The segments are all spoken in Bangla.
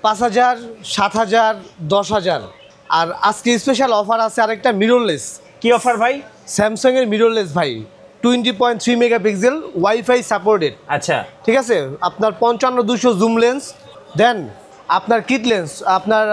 5,000, 7,000, 10,000। আর আজকে স্পেশাল অফার আছে আরেকটা মিররলেস। কি অফার ভাই? স্যামসাং এর মিররলেস ভাই, 20.3 মেগাপিক্সেল, ওয়াইফাই সাপোর্টেড। আচ্ছা, ঠিক আছে, আপনার 55-200 জুম লেন্স, দেন আপনার কিট লেন্স আপনার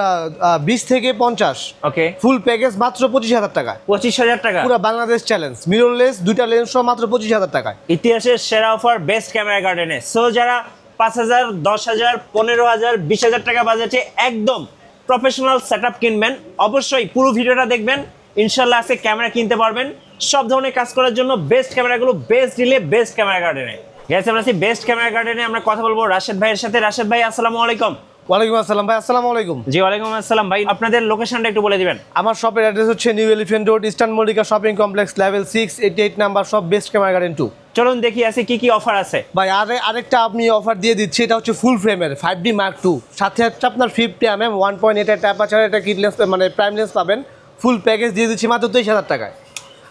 20 থেকে 50। ওকে, ফুল প্যাকেজ মাত্র 25,000 টাকা। 25,000 টাকা, পুরো বাংলাদেশ চ্যালেঞ্জ। মিররলেস দুইটা লেন্স সহ মাত্র 25,000 টাকায়। ইতিহাসের সেরা অফার বেস্ট ক্যামেরা গার্ডেনে। সো যারা 5,000, 10,000, 15,000, 20,000 টাকা বাজেটে একদম প্রফেশনাল সেটআপ কিনবেন, অবশ্যই পুরো ভিডিওটা দেখবেন। ইনশাল্লাহ আজকে ক্যামেরা কিনতে পারবেন। সব ধরনের কাজ করার জন্য বেস্ট ক্যামেরাগুলো বেস্ট ডিলে বেস্ট ক্যামেরা গার্ডেনে। গ্যাস আমরা আছি বেস্ট ক্যামেরা গার্ডেনে। আমরা কথা বলবো রাশেদ ভাইয়ের সাথে। রাশেদ ভাই আসসালামু আলাইকুম। ওয়ালাইকুম আসসালাম ভাই। আসসালামু আলাইকুম। জি ওয়ালাইকুম আসসালাম ভাই, আপনাদের লোকেশনটা একটু বলে দিবেন। আমার শপের অ্যাড্রেস হচ্ছে new elephant road, eastern Mallika shopping complex, level 6, 88 number, সব বেস্ট ক্যামেরা গার্ডেন 2। চলুন দেখি আছে কি কি অফার আছে ভাই। আরেকটা আমি অফার দিয়ে দিচ্ছি, এটা হচ্ছে ফুল ফ্রেমের 5D Mark II, সাথে হচ্ছে আপনার 50mm 1.8 এর ট্যাপারচার, এটা কিট লেন্স মানে প্রাইম লেন্স পাবেন। ফুল প্যাকেজ দিয়ে দিচ্ছি মাত্র 23,000 টাকায়।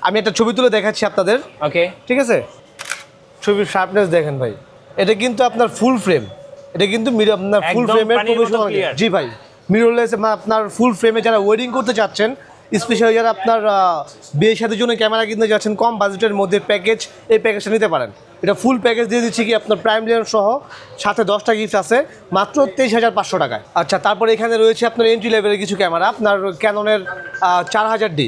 আমি একটা ছবি তুলে দেখাচ্ছি আপনাদের। ওকে, ঠিক আছে, ছবির শার্পনেস দেখেন ভাই, এটা কিন্তু আপনার ফুল ফ্রেম, এটা কিন্তু আপনার ফুল ফ্রেমের প্রফেশনাল। জি ভাই, মিররলেস আপনার ফুল ফ্রেমে যারা ওয়েডিং করতে চাচ্ছেন, স্পেশালি যারা আপনার বিয়ে শাদীর জন্য ক্যামেরা কিনতে যাচ্ছেন কম বাজেটের মধ্যে প্যাকেজ, এই প্যাকেজটা নিতে পারেন। এটা ফুল প্যাকেজ দিয়ে দিচ্ছি কি আপনার প্রাইম লেন্স সহ, সাথে 10টা গিফট আছে মাত্র 23,500 টাকায়। আচ্ছা, তারপরে এখানে রয়েছে আপনার এন্ট্রি লেভেলের কিছু ক্যামেরা, আপনার ক্যাননের 4000D,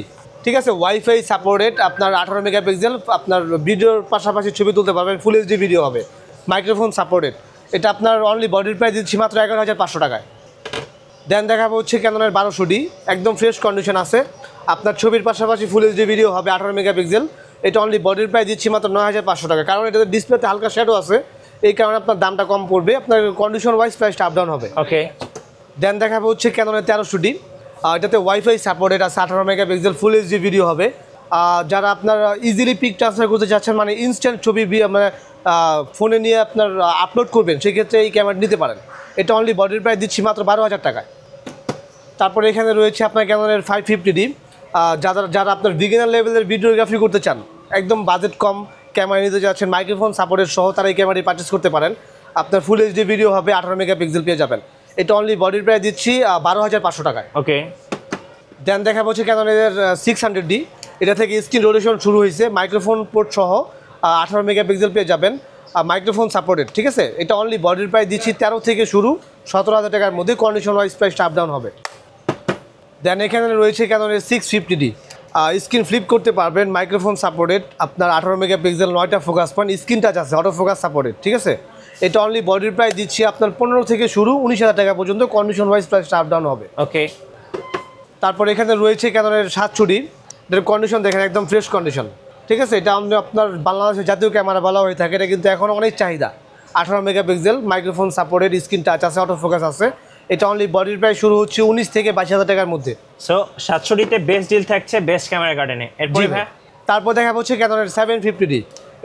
ঠিক আছে, ওয়াইফাই সাপোর্টেড, আপনার 18 মেগাপিক্সেল, আপনার ভিডিওর পাশাপাশি ছবি তুলতে পারবেন, ফুল এইচডি ভিডিও হবে, মাইক্রোফোন সাপোর্টেড। এটা আপনার অনলি বডির প্রাইস দিচ্ছি মাত্র 11,500 টাকায়। দেন দেখাবো হচ্ছে ক্যাননের 1200D, একদম ফ্রেশ কন্ডিশন আছে, আপনার ছবির পাশাপাশি ফুল এইচডি ভিডিও হবে, 18 মেগাপিক্সেল। এটা অনলি বডির প্রাইস দিচ্ছি মাত্র 9,500 টাকা, কারণ এটাতে ডিসপ্লেতে হালকা শ্যাডো আছে, এই কারণে আপনার দামটা কম পড়বে, আপনার কন্ডিশন ওয়াইজ প্রাইসটা আপ ডাউন হবে। ওকে, দেন দেখাবো হচ্ছে ক্যাননের 1300D, এটাতে ওয়াইফাই সাপোর্টেড আছে, 18 মেগাপিক্সেল, ফুল এইচডি ভিডিও হবে। যারা আপনার ইজিলি পিক ট্রান্সফার করতে চাচ্ছেন, মানে ইনস্ট্যান্ট ছবি মানে ফোনে নিয়ে আপনার আপলোড করবেন, সেক্ষেত্রে এই ক্যামেরা নিতে পারেন। এটা অনলি বডির প্রাইস দিচ্ছি মাত্র 12,000 টাকায়। তারপরে এখানে রয়েছে আপনার ক্যাননের 550D, যারা আপনার বিগিনার লেভেলের ভিডিওগ্রাফি করতে চান, একদম বাজেট কম ক্যামেরা নিতে যাচ্ছেন, মাইক্রোফোন সাপোর্টের সহ, তারা এই ক্যামেরাটি পারচেস করতে পারেন। আপনার ফুল এইচডি ভিডিও হবে, 18 মেগাপিক্সেল পেয়ে যাবেন। এটা অনলি বডির প্রাইস দিচ্ছি 12,500 টাকায়। ওকে, দেন দেখা হচ্ছে ক্যাননের 600D, এটা থেকে স্ক্রিন রোটেশন শুরু হয়েছে, মাইক্রোফোন পোর্ট সহ, 18 মেগাপিক্সেল পেয়ে যাবেন, মাইক্রোফোন সাপোর্টেড। ঠিক আছে, এটা অনলি বডির প্রাইস দিচ্ছি 13 থেকে শুরু, 17,000 টাকার মধ্যে, কন্ডিশন ওয়াইজ প্রাইসটা আপ ডাউন হবে। দেন এখানে রয়েছে ক্যাননের 650D, স্ক্রিন ফ্লিপ করতে পারবেন, মাইক্রোফোন সাপোর্টেড, আপনার 18 মেগাপিক্সেল, 9টা ফোকাস পয়েন্ট, স্ক্রিন টাচ আছে, অটো ফোকাস সাপোর্টেড। ঠিক আছে, এটা অনলি বডির প্রাইস দিচ্ছি আপনার 15 থেকে শুরু, 19,000 টাকা পর্যন্ত, কন্ডিশন ওয়াইজ প্রাইসটা আপ ডাউন হবে। ওকে, তারপর এখানে রয়েছে ক্যাননের 700D, এটার কন্ডিশন দেখেন একদম ফ্রেশ কন্ডিশন। ঠিক আছে, এটা আপনার বাংলাদেশের জাতীয় ক্যামেরা বলা হয়ে থাকে, এটা কিন্তু এখন অনেক চাহিদা। 18 megapixel, microphone supported, screen touch আছে, অটো ফোকাস আছে। এটা অনলি বডির প্রাইস শুরু হচ্ছে 19 থেকে 22,000 টাকার মধ্যে। সো 700D বেস্ট ডিল থাকছে বেস্ট ক্যামেরা গার্ডেনে। এরপর তারপর দেখা হচ্ছে ক্যাননের 750D,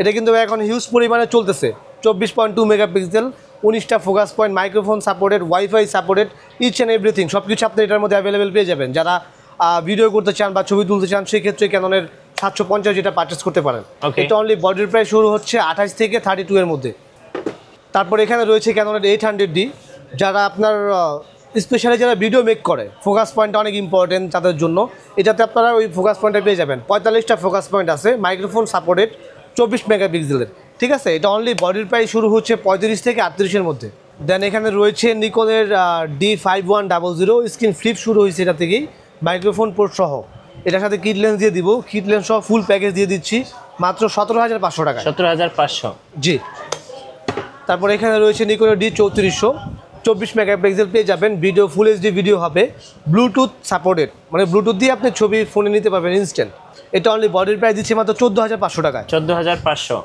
এটা কিন্তু এখন হিউজ পরিমাণে চলতেছে, 24.2 মেগাপিক্সেল, 19টা focus point, microphone supported, WiFi supported, each and everything সব কিছু আপনি এটার মধ্যে অ্যাভেলেবেল পেয়ে যাবেন। যারা ভিডিও করতে চান বা ছবি তুলতে চান, সেক্ষেত্রে ক্যাননের 750 যেটা পারচেস করতে পারেন। এটা অনলি বডির প্রাইস শুরু হচ্ছে 28 থেকে 32 এর মধ্যে। তারপর এখানে রয়েছে ক্যাননের 800D, যারা আপনার স্পেশালি যারা ভিডিও মেক করে, ফোকাস পয়েন্টটা অনেক ইম্পর্টেন্ট তাদের জন্য, এটাতে আপনারা ওই ফোকাস পয়েন্টটা পেয়ে যাবেন। 45টা ফোকাস পয়েন্ট আছে, মাইক্রোফোন সাপোর্টেড, 24 মেগাপিক্সেলের। ঠিক আছে, এটা অনলি বডির প্রাইস শুরু হচ্ছে 35 থেকে 38 এর মধ্যে। দেন এখানে রয়েছে নিকনের D5100, স্ক্রিন ফ্লিপ শুরু হয়েছে এটা থেকেই, মাইক্রোফোন পোর্ট সহ, এটার সাথে কিট লেন্স দিয়ে দিব, কিট লেন্স সহ ফুল প্যাকেজ দিয়ে দিচ্ছি মাত্র 17,500 টাকা। 17,500, জি। তারপর এখানে রয়েছে নিকনের D3400, 24 মেগাপিক্সেল পেয়ে যাবেন, ভিডিও ফুল এইচডি ভিডিও হবে, ব্লুটুথ সাপোর্টেড, মানে ব্লুটুথ দিয়ে আপনি ছবি ফোনে নিতে পারবেন ইনস্ট্যান্ট। এটা অনলি বডির প্রাইস দিচ্ছে মাত্র 14,500 টাকায়। 14,500।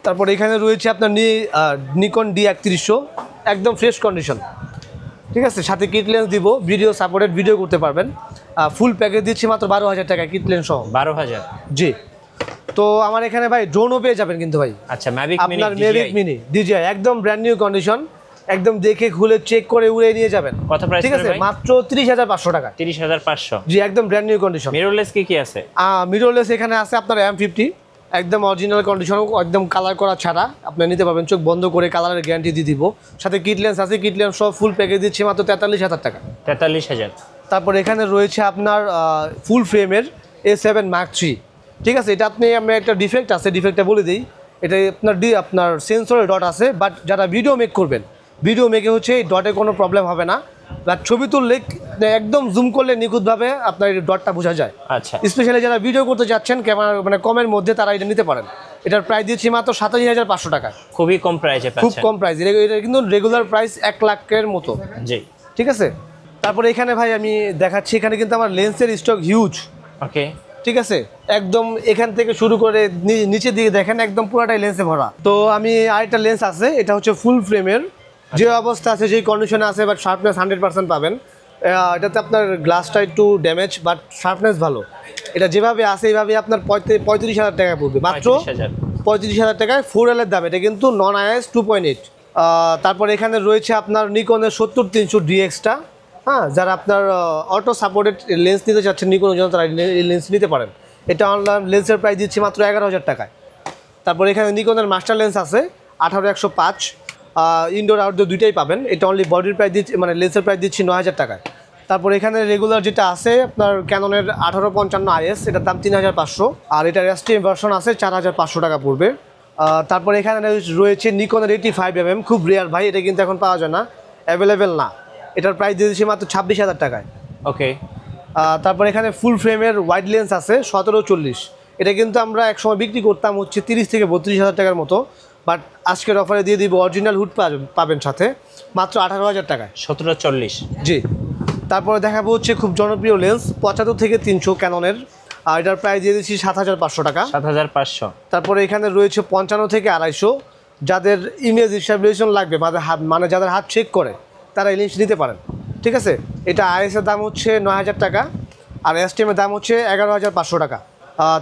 তারপর এখানে রয়েছে আপনার নিকন D3100, একদম ফ্রেশ কন্ডিশন। ঠিক আছে, সাথে কিট লেন্স দিব, ভিডিও সাপোর্টেড, ভিডিও করতে পারবেন, ফুল প্যাকেজ দিচ্ছি মাত্র 12,000 টাকা কিট লেন্স সহ। 12,000, জি। তো আমার এখানে ভাই ড্রোনও পেয়ে যাবেন কিন্তু ভাই। আচ্ছা, ম্যাভিক মিনি, আপনার ম্যাভিক মিনি DJI, একদম ব্র্যান্ড নিউ কন্ডিশন, একদম দেখে খুলে চেক করে উড়ে নিয়ে যাবেন। কত প্রাইস? ঠিক আছে, মাত্র 30,500 টাকা। 30,500, জি, একদম ব্র্যান্ড নিউ কন্ডিশন। মিররলেস কি কি আছে? মিররলেস এখানে আছে আপনার M50, একদম অরিজিনাল কন্ডিশন, একদম কালার করা ছাড়া আপনি নিতে পারবেন, চোখ বন্ধ করে কালারের গ্যারান্টি দিয়ে দিব। সাথে কিট লেন্স আছে, কিট লেন্স সব ফুল প্যাকেজ দিচ্ছি মাত্র 43,000 টাকা। 43,000। তারপর এখানে রয়েছে আপনার ফুল ফ্রেমের A7 Mark III। ঠিক আছে, এটা আমি একটা ডিফেক্ট আছে, ডিফেক্টটা বলে দিই। এটা আপনার সেন্সরের ডট আছে, বাট যারা ভিডিও মেক করবেন, ভিডিও মেকে হচ্ছে এই ডটে কোনো প্রবলেম হবে না। বাট ছবি তুললে একদম জুম করলে নিখুঁতভাবে আপনার এই ডটটা বোঝা যায়। আচ্ছা, স্পেশালি যারা ভিডিও করতে যাচ্ছেন ক্যামেরা মানে কমের মধ্যে, তারা এটা নিতে পারেন। এটার প্রাইস দিচ্ছি মাত্র 27,500 টাকা। খুবই কম প্রাইসে পাচ্ছেন, খুব কম প্রাইস। এটা কিন্তু রেগুলার প্রাইস 1 লাখের মতো। জি, ঠিক আছে। তারপরে এখানে ভাই আমি দেখাচ্ছি, এখানে কিন্তু আমার লেন্সের স্টক হিউজ। ওকে, ঠিক আছে, একদম এখান থেকে শুরু করে নিচের দিকে দেখেন একদম পুরোটাই লেন্সে ভরা। তো আমি আরেকটা লেন্স আছে, এটা হচ্ছে ফুল ফ্রেমের, যে অবস্থা আছে যেই কন্ডিশনে আছে, বাট শার্পনেস 100% পাবেন। এটাতে আপনার গ্লাসটা একটু ড্যামেজ, বাট শার্পনেস ভালো। এটা যেভাবে আছে এইভাবে আপনার 35,000 টাকা পড়বে, মাত্র 35,000 টাকায় 4L এর দাম। এটা কিন্তু নন IS 2.8। তারপর এখানে রয়েছে আপনার নিকনের 70-300 DX-টা। হ্যাঁ, যারা আপনার অটো সাপোর্টেড লেন্স নিতে চাচ্ছেন নিকনের জন্য, তারা এই লেন্স নিতে পারেন। এটা অনলাইন লেন্সের প্রাইস দিচ্ছি মাত্র 11,000 টাকায়। তারপর এখানে নিকনের মাস্টার লেন্স আছে 18-105, ইনডোর আউটডোর দুইটাই পাবেন। এটা অনলি বডির প্রাইস দিচ্ছি, মানে লেন্সের প্রাইস দিচ্ছি 9,000 টাকায়। তারপর এখানে রেগুলার যেটা আছে আপনার ক্যাননের 1855 IS, এটার দাম 3,500, আর এটার STM ভার্সন আছে 4,500 টাকা পড়বে। তারপর এখানে রয়েছে নিকনের 85mm, খুব রেয়ার ভাই, এটা কিন্তু এখন পাওয়া যায় না, অ্যাভেলেবেল না। এটার প্রাইস দিয়ে দিচ্ছি মাত্র 26,000 টাকায়। ওকে। তারপর এখানে ফুল ফ্রেমের ওয়াইড লেন্স আছে 17-40, এটা কিন্তু আমরা একসময় বিক্রি করতাম হচ্ছে 30-32,000 টাকার মতো, বাট আজকের অফারে দিয়ে দিব, অরিজিনাল হুড পাবেন সাথে মাত্র 18,000 টাকায়। 17-40, জি। তারপরে দেখাবো হচ্ছে খুব জনপ্রিয় লেন্স 75-300 ক্যাননের, আর এটার প্রাইস দিয়ে দিচ্ছি 7,500 টাকা। 7,500। তারপরে এখানে রয়েছে 55-250, যাদের ইমেজ স্ট্যাবিলাইজেশন লাগবে, মানে যাদের হাত চেক করে, তারা এই লেন্স নিতে পারেন। ঠিক আছে, এটা IS এর দাম হচ্ছে 9,000 টাকা, আর STM এর দাম হচ্ছে 11,500 টাকা।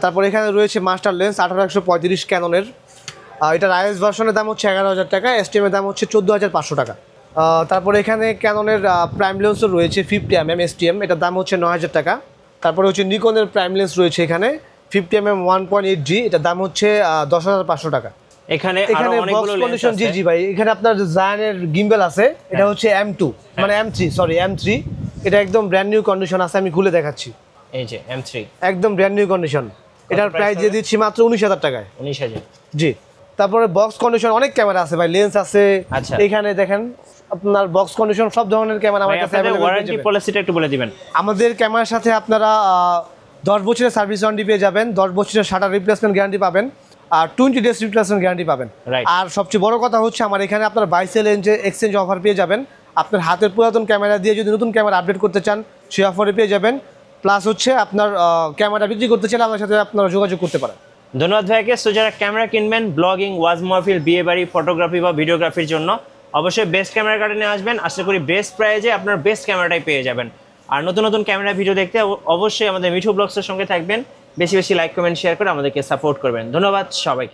তারপর এখানে রয়েছে মাস্টার লেন্স 18-135 ক্যাননের, এটার IS ভার্সনের দাম হচ্ছে 11,000 টাকা, STM এর দাম হচ্ছে 14,500 টাকা। তারপরে এখানে ক্যাননের প্রাইম লেন্সও রয়েছে 50mm STM, এটার দাম হচ্ছে 9,000 টাকা। তারপরে হচ্ছে নিকনের প্রাইম লেন্স রয়েছে এখানে 50mm 1.8G, এটার দাম হচ্ছে 10,500 টাকা। এখানে বক্স কন্ডিশন, জি ভাই, এখানে আপনার জায়ানের গিম্বেল আছে, এটা হচ্ছে M2, মানে M3, এটা একদম ব্র্যান্ড নিউ কন্ডিশন আছে, আমি খুলে দেখাচ্ছি। এই যে M3 একদম ব্র্যান্ড নিউ কন্ডিশন, এটার প্রাইস দিয়ে দিচ্ছি মাত্র 19,000 টাকায়। 19,000, জি। তারপরে বক্স কন্ডিশন অনেক ক্যামেরা আছে ভাই, লেন্স আছে। আচ্ছা, এখানে দেখেন আপনার বক্স কন্ডিশন সব ধরনের ক্যামেরা আমার কাছে अवेलेबल। ওয়ারেন্টি পলিসিটা একটু বলে দিবেন। আমাদের ক্যামেরার সাথে আপনারা 10 বছরের সার্ভিস ওয়ারেন্টি পেয়ে যাবেন, 10 বছরের শাটার রিপ্লেসমেন্ট গ্যারান্টি পাবেন, আর 20 ডেজ রিপ্লেসমেন্ট গ্যারান্টি পাবেন। আর সবচেয়ে বড় কথা হচ্ছে আমার এখানে আপনার 22 এক্সচেঞ্জ অফার পেয়ে যাবেন। আপনার হাতের পুরাতন ক্যামেরা দিয়ে যদি নতুন ক্যামেরা আপডেট করতে চান, সেই অফারে পেয়ে যাবেন। প্লাস হচ্ছে আপনার ক্যামেরা বিক্রি করতে চাইলে আমার সাথে আপনারা যোগাযোগ করতে পারেন। ধন্যবাদ ভাইকে। সো যারা ক্যামেরা কিনবেন ব্লগিং, ওয়াজ মাহফিল, বিয়ে বাড়ি, ফটোগ্রাফি বা ভিডিওগ্রাফির জন্য, অবশ্যই বেস্ট ক্যামেরা গার্ডেনে আসবেন। আশা করি বেস্ট প্রাইজে আপনার বেস্ট ক্যামেরাটাই পেয়ে যাবেন। আর নতুন নতুন ক্যামেরা ভিডিও দেখতে অবশ্যই আমাদের মিঠু ব্লগসের সঙ্গে থাকবেন। বেশি বেশি লাইক, কমেন্ট, শেয়ার করে আমাদেরকে সাপোর্ট করবেন। ধন্যবাদ সবাইকে।